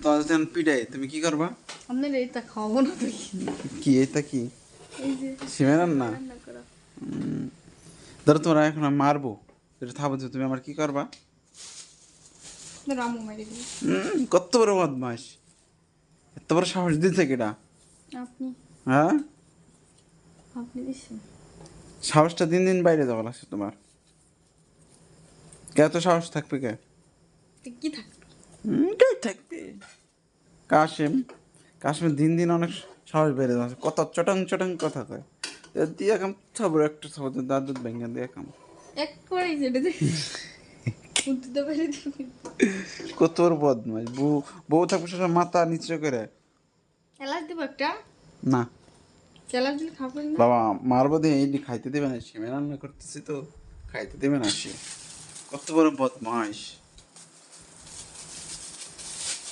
তোমার যখন পিটাই তুমি কি করবা? আপনার এইটা খাওয়াবো না তো কি এটা কি এই যে সিমের রান্না? রান্না করা ধরো তোমরা এখন আমি মারবো, এটা থাকবো যে তুমি আমার কি করবা? রামু মেরে দিই কত বড় বদমাস, এত বড় সাহস দিতে কেডা? আপনি হ্যাঁ, আপনি দিচ্ছেন সাহসটা দিন দিন বাইরে যাওয়া লাগছে তোমার। কে এত সাহস থাকবে কে? কি থাকবে কে থাকবে? কাশিম, কাশিমের দিন দিন অনেক সাহস বেড়ে যাচ্ছে, কত চটাং চটাং কথা কয়। এর দিয়ে কাম থাবো একটা থাবো দাঁত ভেঙে দিয়ে কাম এক করে যেটা উঠতে পেরে দিবি কত বড় বদমাস। বউ বউ থাকবে সব মাথা নিচে করে। এলাচ দেবো একটা না এলাচ দিলে খাবেন না বাবা, মারবো দিয়ে এই খাইতে দেবে না, সিমে রান্না করতেছি তো খাইতে দেবে না সে। কত বড় বদমাস।